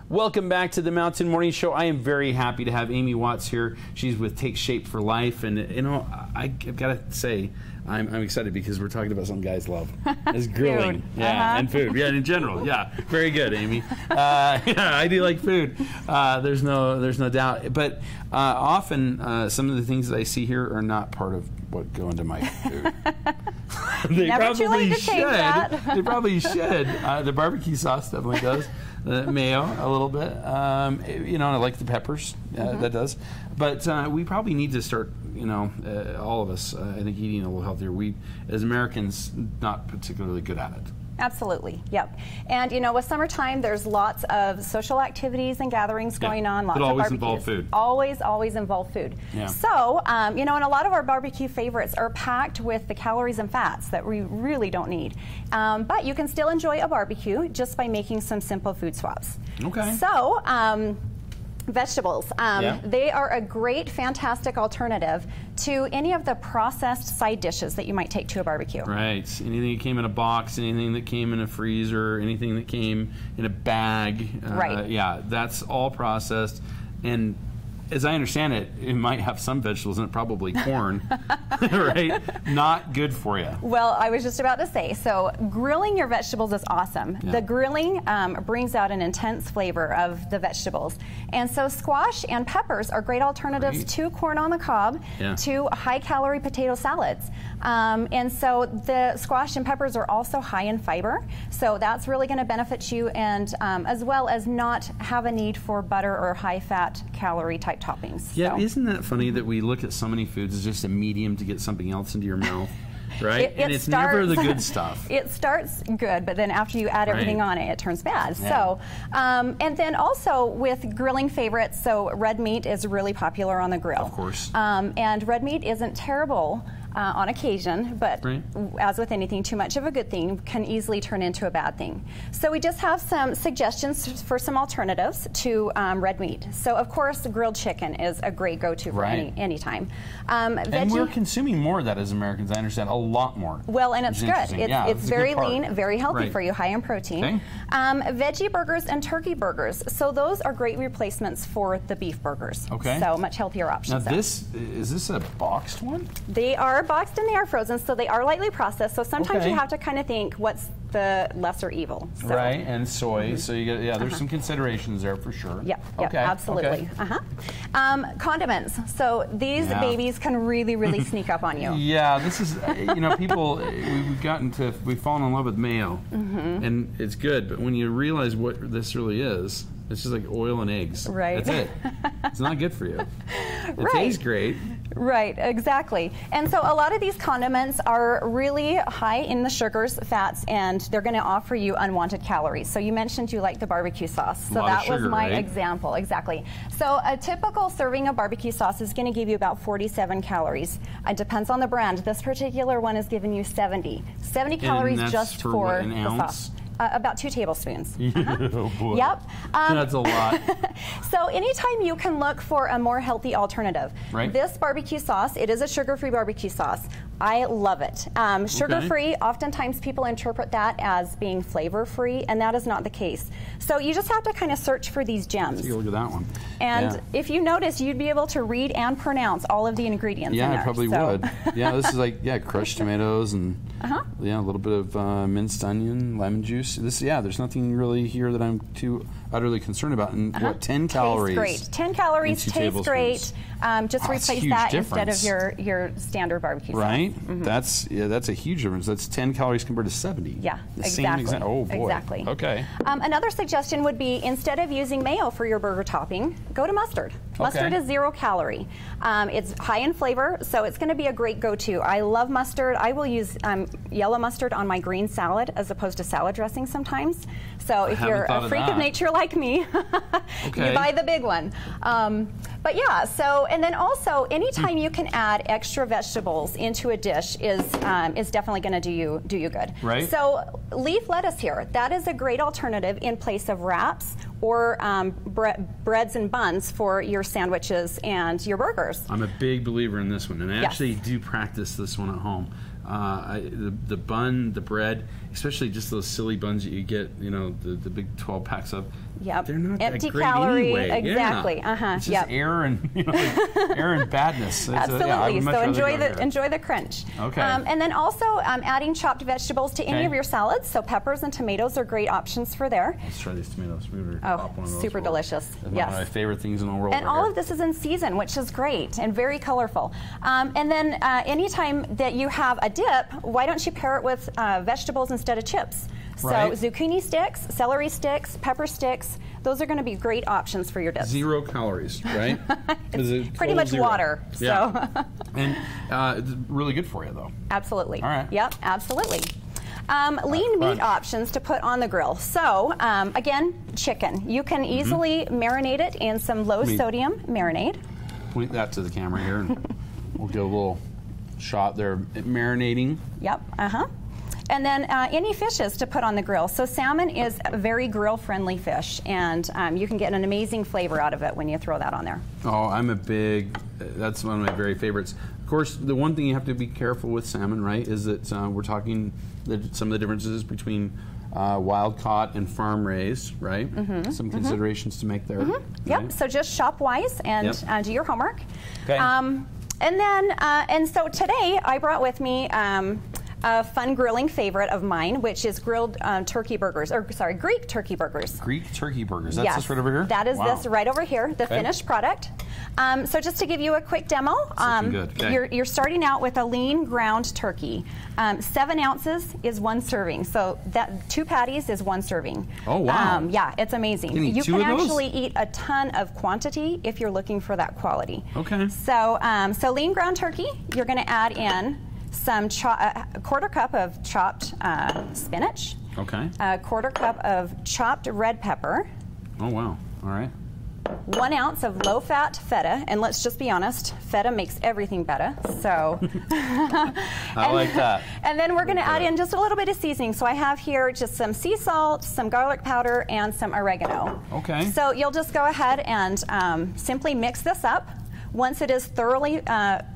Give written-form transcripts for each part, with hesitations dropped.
Welcome back to the Mountain Morning Show. I am very happy to have Amy Watts here. She's with Take Shape for Life, and you know, I've got to say, I'm excited because we're talking about something guys love. It's grilling, and food, in general, very good, Amy. I do like food. There's no doubt. But often, some of the things that I see here are not part of what go into my food. They probably should. They probably should. The barbecue sauce definitely does. Mayo a little bit, you know, I like the peppers, that does, but we probably need to start, you know, all of us, I think, eating a little healthier. We, as Americans, not particularly good at it. Absolutely, yep. And you know, with summertime, there's lots of social activities and gatherings going on. Lots of barbecues. Involve food. Always involve food. Yeah. So, you know, and a lot of our barbecue favorites are packed with the calories and fats that we really don't need. But you can still enjoy a barbecue just by making some simple food swaps. Okay. So, vegetables. They are a great, fantastic alternative to any of the processed side dishes that you might take to a barbecue. Right. Anything that came in a box, anything that came in a freezer, anything that came in a bag. Right. Yeah, that's all processed. And as I understand it, it might have some vegetables in it, probably corn, right? Not good for you. Well, I was just about to say, so grilling your vegetables is awesome. Yeah. The grilling brings out an intense flavor of the vegetables. And so squash and peppers are great alternatives to corn on the cob, to high-calorie potato salads. And so the squash and peppers are also high in fiber, so that's really going to benefit you, and as well as not have a need for butter or high-fat calorie type toppings. Yeah, so. Isn't that funny that we look at so many foods as just a medium to get something else into your mouth? Right? And it's never the good stuff. It starts good, but then after you add everything on it, it turns bad. Yeah. So, and then also with grilling favorites, so red meat is really popular on the grill. Of course. And red meat isn't terrible on occasion, but as with anything, too much of a good thing can easily turn into a bad thing. So we just have some suggestions for some alternatives to red meat. So of course, grilled chicken is a great go-to for any time. And we're consuming more of that as Americans, I understand, a lot more. Well, and it's good. It's very lean, very healthy for you, high in protein. Okay. Veggie burgers and turkey burgers. So those are great replacements for the beef burgers. Okay. So much healthier options. Now is this a boxed one? They are boxed and they are frozen, so they are lightly processed. So sometimes you have to kind of think, what's the lesser evil? So. Right, and soy. So you get there's some considerations there for sure. Yeah, absolutely. Condiments. So these babies can really sneak up on you. Yeah, this is you know, people we've fallen in love with mayo, and it's good, but when you realize what this really is, it's just like oil and eggs. Right. That's it. It's not good for you. It tastes great. Right, exactly. And so a lot of these condiments are really high in the sugars, fats, and they're going to offer you unwanted calories. So you mentioned you like the barbecue sauce. So that was my example, exactly. So a typical serving of barbecue sauce is going to give you about 47 calories. It depends on the brand. This particular one is giving you 70. 70 calories just for the sauce. About 2 tablespoons. Oh boy. Yep. That's a lot. So anytime you can look for a more healthy alternative. Right. This barbecue sauce, it is a sugar-free barbecue sauce. I love it. Sugar-free, oftentimes people interpret that as being flavor-free, and that is not the case. So you just have to kind of search for these gems. Take a look at that one. And if you notice, you'd be able to read and pronounce all of the ingredients in there. I probably would. Yeah, this is like, crushed tomatoes and a little bit of minced onion, lemon juice. There's nothing really here that I'm too utterly concerned about. And what, 10 calories? Tastes great. 10 calories, tastes great. Just replace that instead of your standard barbecue sauce. Right? That's a huge difference. That's 10 calories compared to 70. Yeah, exactly. Oh boy. Exactly. Okay. Another suggestion would be, instead of using mayo for your burger topping, go to mustard. Mustard is 0 calorie. It's high in flavor, so it's going to be a great go-to. I love mustard. I will use yellow mustard on my green salad as opposed to salad dressing sometimes. So if you're a freak of nature like me, you buy the big one. But yeah, so, and then also anytime you can add extra vegetables into a dish is definitely going to do you good. Right. So leaf lettuce here, that is a great alternative in place of wraps or breads and buns for your sandwiches and your burgers. I'm a big believer in this one, and I actually do practice this one at home. The bun, the bread, especially just those silly buns that you get, you know, the big 12 packs of. Yep. They're not empty that great calorie. anyway. Exactly. Yeah. It's just air and air and badness. Absolutely. So enjoy the crunch. Okay. And then also adding chopped vegetables to any of your salads. So peppers and tomatoes are great options for there. Let's try these tomatoes. Oh, super delicious. Yes. One of my favorite things in the world. And all of this is in season, which is great and very colorful. And then anytime that you have a dip, why don't you pair it with vegetables instead of chips? So zucchini sticks, celery sticks, pepper sticks, those are going to be great options for your dips. 0 calories, right? It's pretty much water. Yeah. So. And it's really good for you, though. Absolutely. All right. Yep, absolutely. Lean meat options to put on the grill. So, again, chicken. You can easily marinate it in some low-sodium marinade. Point that to the camera here, and we'll get a little shot there. Marinating. Yep, And then any fishes to put on the grill. So salmon is a very grill-friendly fish, and you can get an amazing flavor out of it when you throw that on there. Oh, I'm a big, that's one of my very favorites. Of course, the one thing you have to be careful with salmon, right, is that we're talking some of the differences between wild-caught and farm-raised, right? Some considerations to make there. Right? Yep, so just shop wise and do your homework. Okay. And so today I brought with me a fun grilling favorite of mine, which is grilled turkey burgers, Greek turkey burgers. Greek turkey burgers. That's this right over here? That is this right over here, the finished product. So just to give you a quick demo, you're starting out with a lean ground turkey. 7 ounces is 1 serving, so that 2 patties is 1 serving. Oh, wow. Yeah, it's amazing. You can actually eat a ton of quantity if you're looking for that quality. Okay. So, so lean ground turkey, you're going to add in some a 1/4 cup of chopped spinach. Okay. A 1/4 cup of chopped red pepper. Oh, wow. All right. 1 ounce of low-fat feta, and let's just be honest, feta makes everything better. So, I like that. And then we're going to add in just a little bit of seasoning. So I have here just some sea salt, some garlic powder, and some oregano. Okay. So you'll just go ahead and simply mix this up. Once it is thoroughly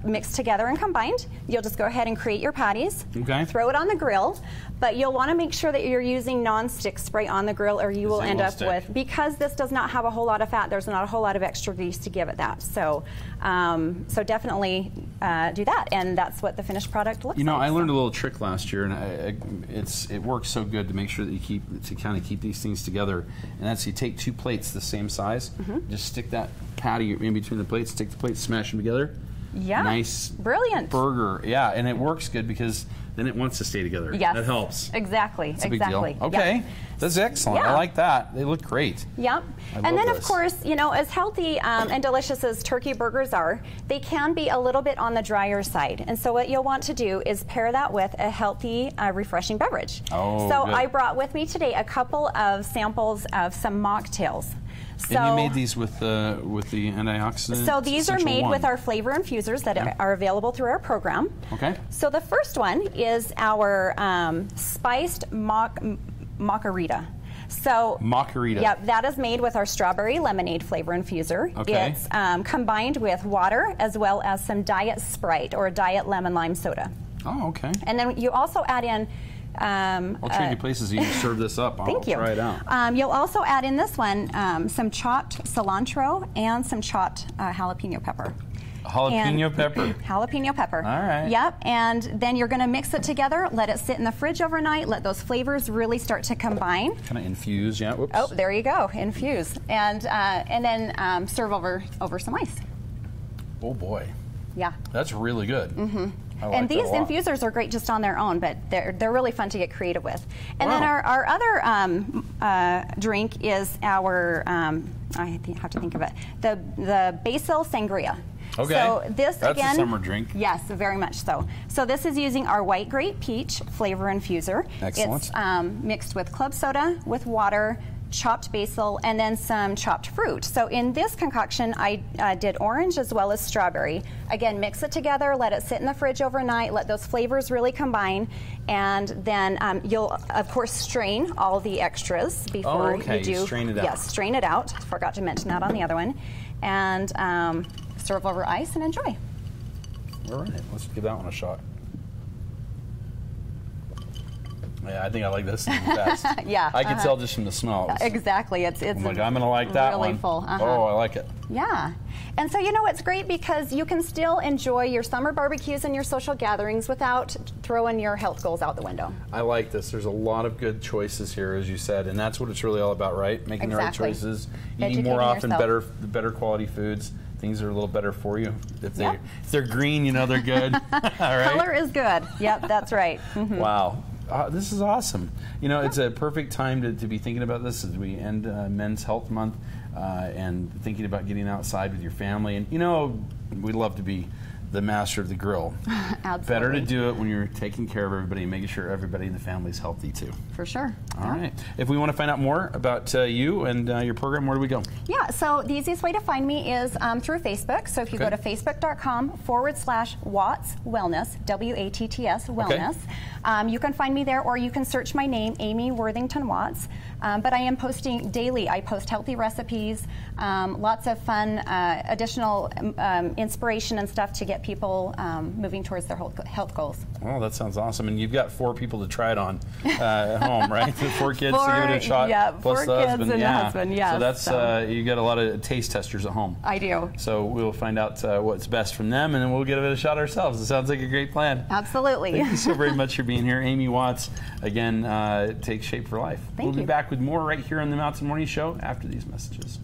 mixed together and combined, you'll just go ahead and create your patties. Okay. Throw it on the grill, but you'll want to make sure that you're using non-stick spray on the grill, or you will end up with, because this does not have a whole lot of fat, there's not a whole lot of extra grease to give it that. So, so definitely do that, and that's what the finished product looks like. You know, I learned a little trick last year, and it works so good to make sure that you kind of keep these things together. And that's, you take 2 plates the same size, just stick that patty in between the plates, stick the plates, smash them together. Yeah. Nice. Brilliant. Burger. Yeah, and it works good because then it wants to stay together. Yes. That helps. Exactly. It's a big deal. Okay. Yep. That's excellent. Yeah. I like that. They look great. Yep. And then, of course, you know, as healthy and delicious as turkey burgers are, they can be a little bit on the drier side. And so what you'll want to do is pair that with a healthy, refreshing beverage. Oh, so good. I brought with me today a couple of samples of some mocktails. So, and you made these with the antioxidant? So these are made with our flavor infusers that are available through our program. Okay. So the first one is our spiced macarita. So macarita. Yep, that is made with our strawberry lemonade flavor infuser. Okay. It's combined with water as well as some Diet Sprite or Diet Lemon Lime Soda. Oh, okay. And then you also add in I'll trade you places. You can serve this up. Thank you. I'll try it out. You'll also add in this one some chopped cilantro and some chopped jalapeno pepper. Jalapeno pepper. Jalapeno pepper. All right. Yep. And then you're going to mix it together, let it sit in the fridge overnight, let those flavors really start to combine. Kind of infuse, yeah. Whoops. Oh, there you go. Infuse. And then serve over some ice. Oh, boy. Yeah. That's really good. Mm-hmm. And these infusers are great just on their own, but they're really fun to get creative with. And then our other drink is our, I have to think of it, the basil sangria. Okay. So this That's again, a summer drink. Yes, very much so. So this is using our white grape peach flavor infuser. Excellent. It's mixed with club soda, with water, chopped basil, and then some chopped fruit. So in this concoction, I did orange as well as strawberry. Again, mix it together, let it sit in the fridge overnight, let those flavors really combine, and then you'll, of course, strain all the extras before you do. You strain it out. Yes, strain it out. Forgot to mention that on the other one. And serve over ice and enjoy. All right, let's give that one a shot. Yeah, I think I like this the best. Yeah. I can tell just from the smell. Exactly. It's I'm like, I'm going to like that really one. Full. Oh, I like it. Yeah. And so, you know, it's great because you can still enjoy your summer barbecues and your social gatherings without throwing your health goals out the window. I like this. There's a lot of good choices here, as you said, and that's what it's really all about, right? Making the right choices, eating more often, better quality foods. Things are a little better for you. If they're green, you know they're good. All right? Color is good. Yep, that's right. Mm-hmm. Wow. This is awesome. You know, it's a perfect time to be thinking about this as we end Men's Health Month and thinking about getting outside with your family. And, you know, we love to be the master of the grill. Absolutely. Better to do it when you're taking care of everybody and making sure everybody in the family is healthy too. For sure. All right. If we want to find out more about you and your program, where do we go? Yeah, so the easiest way to find me is through Facebook. So if you go to facebook.com/Watts Wellness, WATTS Wellness, you can find me there, or you can search my name, Amy Worthington Watts. But I am posting daily. I post healthy recipes, lots of fun, additional inspiration and stuff to get people moving towards their health goals. Oh, that sounds awesome. And you've got 4 people to try it on at home, right? 4 kids to give it a shot. Yeah, plus 4 kids and a husband, yes. So that's, you got a lot of taste testers at home. I do. So we'll find out what's best from them, and then we'll give it a shot ourselves. It sounds like a great plan. Absolutely. Thank you so very much for being here. Amy Watts, again, Take Shape for Life. Thank you. We'll be back with more right here on the Mountain Morning Show after these messages.